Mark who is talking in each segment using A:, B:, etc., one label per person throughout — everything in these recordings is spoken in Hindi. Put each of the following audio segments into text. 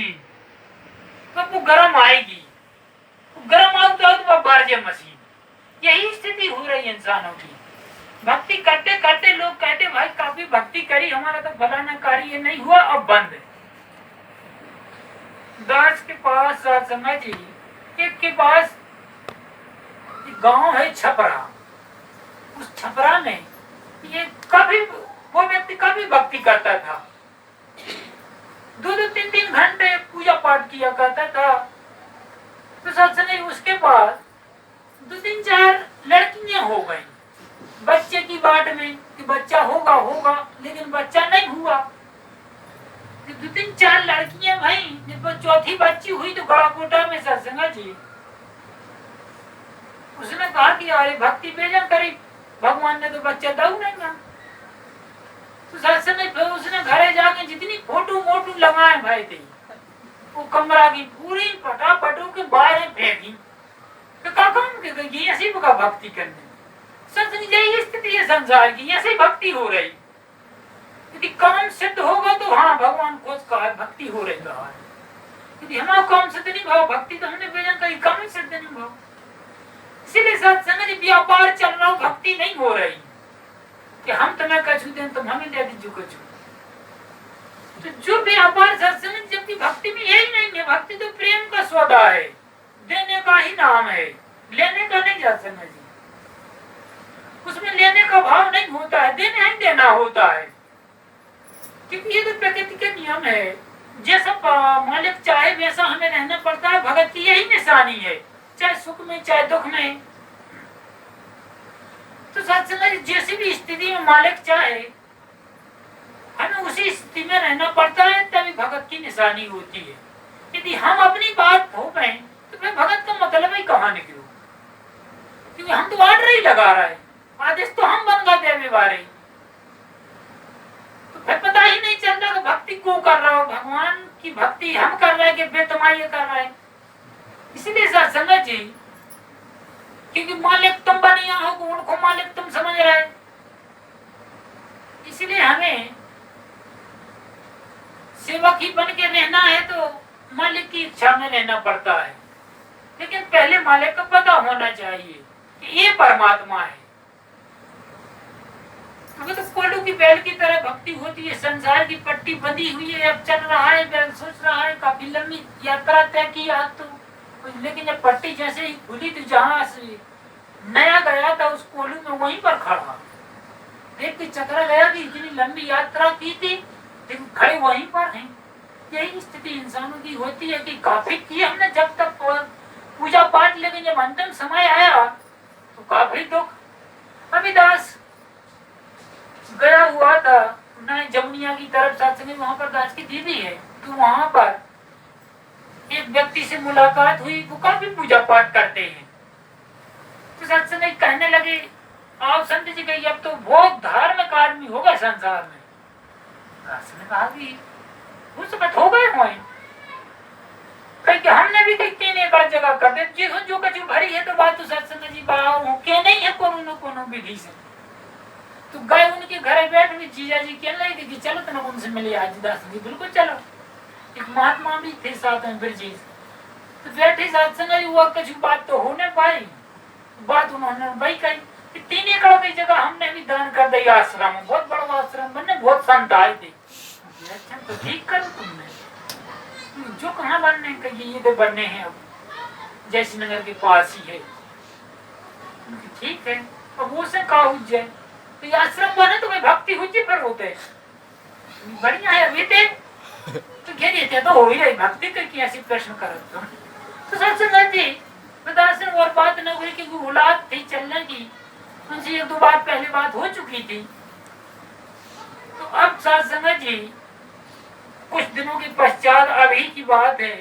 A: मशीन, तो वो गर्म आएगी, गर्म आता तो वो बारजे मशीन। यही स्थिति हो रही है इंसानों की। भक्ति करते करते लोग कहते भाई काफी भक्ति करी, हमारा तो भला न कार्य नहीं हुआ, अब बंद है। दास के पास समय जी, एक के पास गांव है छपरा, उस छपरा में ये कभी वो व्यक्ति कभी भक्ति करता था, 2-3 घंटे पूजा पाठ किया करता था। तो सत्संग उसके पास 2-4 लड़कियां हो गई बच्चे की बाट में कि बच्चा होगा होगा, लेकिन बच्चा नहीं हुआ। 2-4 लड़कियां भाई, जब चौथी बच्ची हुई तो गड़ाकोटा में सत्संग जी उसने कहा कि अरे भक्ति बेजा करी, भगवान ने तो बच्चा दऊ नहीं ना। तो सत्संग उसने घरे जाके जितनी फोटो मोटू लगाए भाई थे, वो कमरा की पूरी पटापटों के बाहर फेंकी। तो काम ऐसी भक्ति करने सत्संग यही स्थिति है संसार की, ऐसी भक्ति हो रही। यदि काम सिद्ध होगा तो हाँ भगवान खोज का है, भक्ति हो रही कहा है। यदि हमारा काम सिद्ध नहीं भाव, भक्ति तो हमने बेजा करी, काम सिद्ध नहीं भाव। इसीलिए सत्संग व्यापार चल रहा, भक्ति नहीं हो रही कि हम तुम्हें कछु दें तुम हमें दे दीजिए कछु। तो जो व्यापार सत्संग जबकि भक्ति में यही नहीं है। भक्ति तो प्रेम का सौदा है, देने का ही नाम है, लेने का नहीं सत्संग जी। उसमें लेने का भाव नहीं होता है, देने ही देना होता है, क्योंकि ये तो प्रकृति के नियम है। जैसा मालिक चाहे वैसा हमें रहना पड़ता है। भगत की यही निशानी है, चाहे सुख में चाहे दुख में। तो सत्संग जैसी भी स्थिति में मालिक चाहे हमें उसी स्थिति में रहना पड़ता है, तभी भगत की निशानी होती है। यदि हम अपनी बात हो गए तो फिर भगत का मतलब ही कहाँ निकलो, क्योंकि हम तो ऑर्डर ही लगा रहे हैं, आदेश तो हम बन गए देवे वाले। तो फिर पता ही नहीं चलता कि भक्ति को कर रहा हो, भगवान की भक्ति हम कर रहे हैं कि बेतमाई कर रहे हैं। इसीलिए सत्संग जी, क्योंकि मालिक तुम बनिया हो, उनको मालिक तुम समझ रहे, इसलिए हमें सेवक ही बन के रहना है तो मालिक की इच्छा में रहना पड़ता है। लेकिन पहले मालिक का पता होना चाहिए कि ये परमात्मा है। तो कोल्डू की बैल की तरह भक्ति होती है। संसार की पट्टी बंधी हुई है, अब चल रहा है, बैल सोच रहा है काफी लंबी यात्रा तय की आज तो, लेकिन जब पट्टी जैसे ही खुली तो जहाँ से नया गया था उस कोल्डू में वहीं पर खड़ा देख के चकरा गया कि इतनी लंबी यात्रा की थी लेकिन खड़े वहीं पर हैं। यही स्थिति इंसानों की होती है कि काफी की हमने जब तक पूजा पाठ, लेकिन जब अंतिम समय आया तो काफी दुख। अभिदास गया हुआ था न जमुनिया की तरफ, सत्संग वहां पर दास की दीदी है, तो वहां पर एक व्यक्ति से मुलाकात हुई, वो काफी पूजा पाठ करते हैं। तो सत्संग कहने लगे आप संत जी गई, अब तो बहुत धार्मिक आदमी हो गए संसार में। दास ने कहा कि उस वक्त हो गए हों, कि हमने भी देखते हैं एक जगह कर दे जो कछु भरी है तो बात तो सत्संग जी बाहर के नहीं है कोनो न कोनो विधि से। तो गए उनके घर बैठ में जीजा जी कहने लगे कि चलो तो उनसे मिले आज। दास जी बिल्कुल चलो। एक महात्मा भी थे साथ में ब्रजेश, तो बैठे सत्संग हुआ, कुछ बात तो होने पाई। बात उन्होंने वही कही 3 एकड़ की जगह हमने भी दान कर दी आश्रम, बहुत बड़ा आश्रम बनने, बहुत संत आए थे। अच्छा तो ठीक करो तुमने, जो कहाँ बनने कहिए ये तो बनने हैं अब जैसी नगर के पास ही है। ठीक है, अब वो से कहा उज्जैन तो ये आश्रम बने तो भाई भक्ति हुई फिर होते बढ़िया है। अभी तो कह देते तो हो ही रही भक्ति करके ऐसी प्रश्न करो तो सत्संग जी दास और बात न हुई कि औलाद थी चलने की, उनसे 1-2 बार पहले बात हो चुकी थी। तो अब सत्संग जी कुछ दिनों के पश्चात अभी की बात है,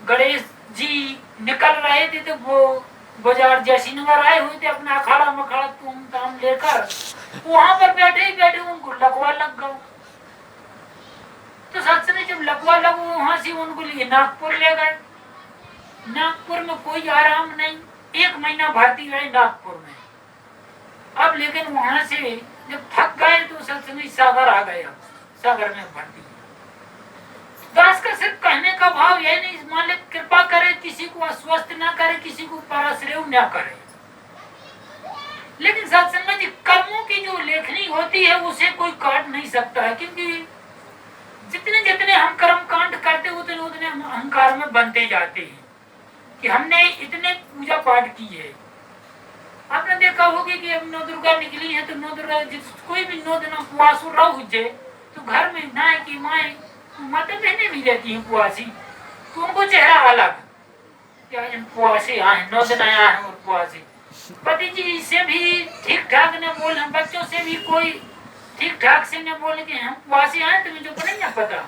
A: गणेश जी निकल रहे थे तो वो बाजार जैसी नगर आए हुए थे अपना अखाड़ा मखाड़ा तुम ताम लेकर, वहां पर बैठे ही बैठे उनको लकवा लग गया। तो सत्संग जब लकवा लगो वहां से उनको लिए नागपुर ले गए। नागपुर में कोई आराम नहीं, 1 महीना भर्ती रहे नागपुर में। अब लेकिन वहां से जब थक गए तो सत्संग सागर आ गए, सागर में भर्ती। दास का सिर्फ का भाव यह नहीं, मालिक कृपा करे, किसी को अस्वस्थ ना करे, किसी को पराश्रय ना करे। लेकिन सत्संग जी कर्मों की जो लेखनी होती है उसे कोई काट नहीं सकता है, क्योंकि जितने जितने हम कर्म कांड करते उतने उतने हम अहंकार में बनते जाते हैं कि हमने इतने पूजा पाठ की है। आपने देखा होगा कि अब नौ दुर्गा निकली है तो नौ दुर्गा कोई भी 9 दिन उपवास रहो तो घर में नाय की माए माता बहनें भी रहती हैं उपवासी, तो उनको चेहरा अलग क्या उपवासी आए 9 दिन आया है उपवासी। पति जी से भी ठीक ठाक न बोले, बच्चों से भी कोई ठीक ठाक से न बोले कि हम उपवासी आए, तुम्हें जो नहीं ना पता।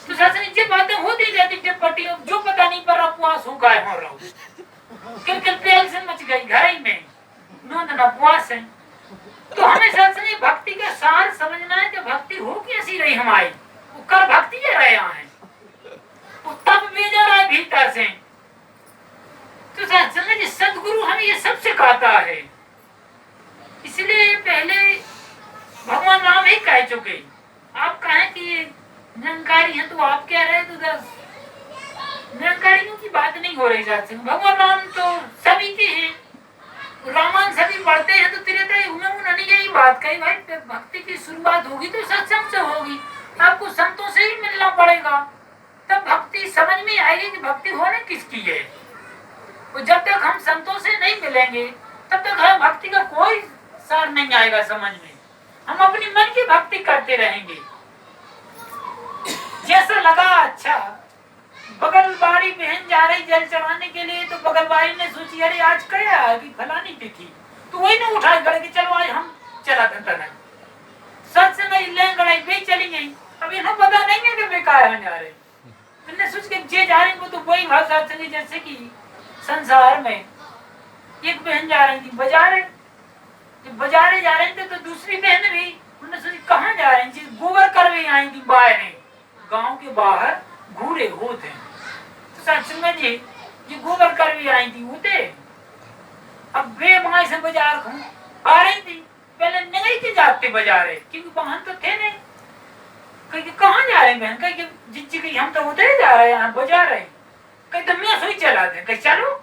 A: तो सच ये बातें होती रहती जब पति जो पता नहीं पर उपवास हो गए हो रहा किल पेल से मच गई घर ही में 9 दिन उपवास है। तो हमें सत्संग भक्ति का सार समझना है कि भक्ति हो कैसी रही हमारी, वो कर भक्ति है रहे हैं वो तब भेजा रहा है भीतर से। तो सत्संग सदगुरु हमें ये सब सिखाता है, इसलिए पहले भगवान राम ही कह चुके। आप कहें कि निरंकारी हैं तो आप कह रहे तो निरंकारियों की बात नहीं हो रही सत्संग। भगवान राम तो सभी के हैं, रामायण सभी पढ़ते हैं तो त्रेता युग में उन्होंने यही बात कही, भाई भक्ति की शुरुआत होगी तो सत्संग से होगी, आपको संतों से ही मिलना पड़ेगा, तब भक्ति समझ में आएगी कि भक्ति होने किसकी है। तो जब तक हम संतों से नहीं मिलेंगे तब तक हमें भक्ति का कोई सार नहीं आएगा समझ में, हम अपनी मन की भक्ति करते रहेंगे। जैसा लगा अच्छा, बगल बाड़ी बहन जा रही जल चढ़ाने के लिए तो बगल बाड़ी ने सोची अरे आज क्या है कि फलानी तिथि, तो वही ने उठा करके चलो आज हम चला करता नहीं सत्संग ले गड़ाई वे चली गई। अब इन्हें पता नहीं है कि बेकार होने जा रहे, तुमने सोच के जे जा रहे तो वही भाव सत्संग जैसे कि संसार में एक बहन जा रही थी बाजारे, जब बाजारे जा रहे थे तो दूसरी बहन भी उन्होंने सोची कहाँ जा रही थी, गोबर करवे आई थी बाहर गांव के बाहर घूरे होते तो सत्संग जी ये गोबर करवी आई थी होते। अब वे वहां से बाजार आ रही थी, पहले नहीं थी जाते बाजारे क्योंकि वाहन तो थे नहीं, कहीं कहाँ जा रहे बहन, कहीं जिज्जी कहीं हम तो उधर जा रहे हैं बाजार रहे, कहीं तो मैं सोई चला दे कहीं चलो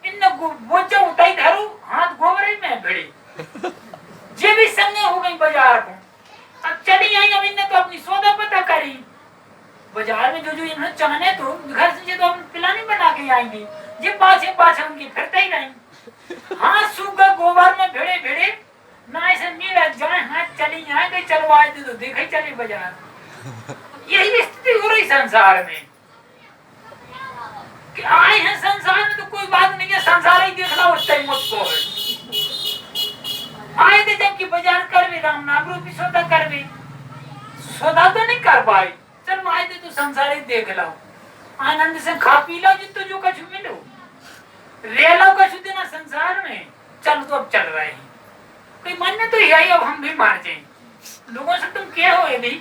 A: इन बोझा उठाई धरू हाथ गोबर ही में भिड़ी जे भी संगे हो गई बाजार को। अब चली आई, अब इन्हें तो अपनी सौदा पता करी बाजार में जो इन्हें चाहने तो घर से तो हम पिलानी बना के आएंगे, ये पाछे पाछे उनकी फिरते ही रहेंगे हाथ सूख गए गोबर में भिड़े भिड़े ना ऐसे मीरा जाए हाथ चली जाए कहीं चलो आए तो देखे चले बाजार। यही स्थिति हो रही संसार में कि आए हैं संसार में तो कोई बात नहीं है, संसार ही देखना उस टाइम मुझको आए थे जबकि बाजार कर भी राम नाम रूपी सौदा कर भी सौदा तो नहीं कर पाए, चलो आए थे तो संसार ही देख लो आनंद से खा पी लो जितो जो कछु मिलो रे लो कछु देना संसार में, चल तो अब चल रहे हैं कोई मन में तो यही अब हम भी मार जाए लोगों से तुम क्या हो भाई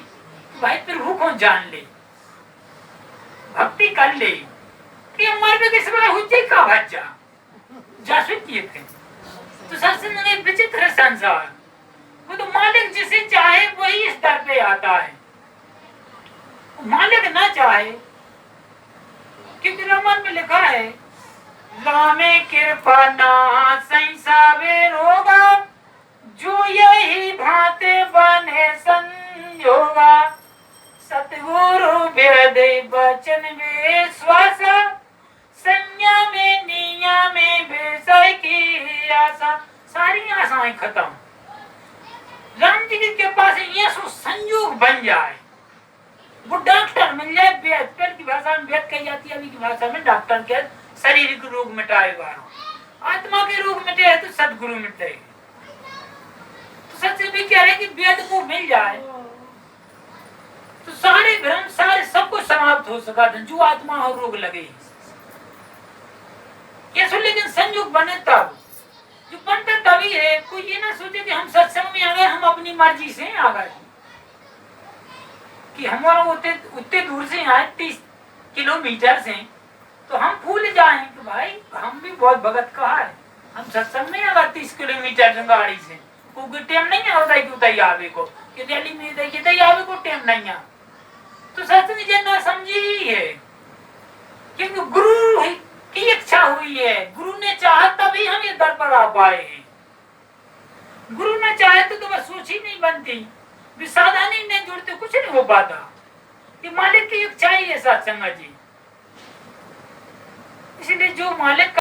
A: भाई प्रभु को जान ले भक्ति कर ले कि हमारे पे किसी हुज्जे का बच्चा जासुद किए थे। तो सत्संग में विचित्र संसार, वो तो मालिक जिसे चाहे वही इस दर पे आता है, मालिक ना चाहे क्योंकि रामायण में लिखा है रामे कृपा ना संसावे रोगा जो यही भांते बने संयोगा सतगुरु वेद वचन विश्वास संज्ञा में निया में बेसय की आशा, सारी आशाएं खत्म। राम जी की कृपा से ये संयोग बन जाए, वो डॉक्टर मिल जाए, वेद पहले की भाषा में वेद कही जाती है, अभी की भाषा में डॉक्टर के शारीरिक रोग मिटाएगा, आत्मा के रोग मिटे तो सदगुरु मिटे। तो सच भी कह रहे कि वेद को मिल जाए तो सारे भ्रम सारे सब कुछ समाप्त हो सका था, जो आत्मा और रोग लगे कैसे, लेकिन संयोग बने तब जो बनता तभी है। कोई ये ना सोचे कि हम सत्संग में आ गए हम अपनी मर्जी से आ गए कि हमारा उतने दूर से आए 30 किलोमीटर से तो हम भूल जाएं कि भाई हम भी बहुत भगत कहा है, हम सत्संग में आगा 30 किलोमीटर गाड़ी से कोई टाइम नहीं होता है कि उतर आवे को कि दिल्ली में देखिए आवे को टाइम नहीं है। तो सत्संग जी ना समझी है आप आए हैं। गुरु ना चाहे तो बस सोच ही नहीं बनती, साधन ही नहीं जुड़ते, कुछ नहीं हो पाता। ये मालिक की इच्छा ही है सत्संग जी। इसलिए जो मालिक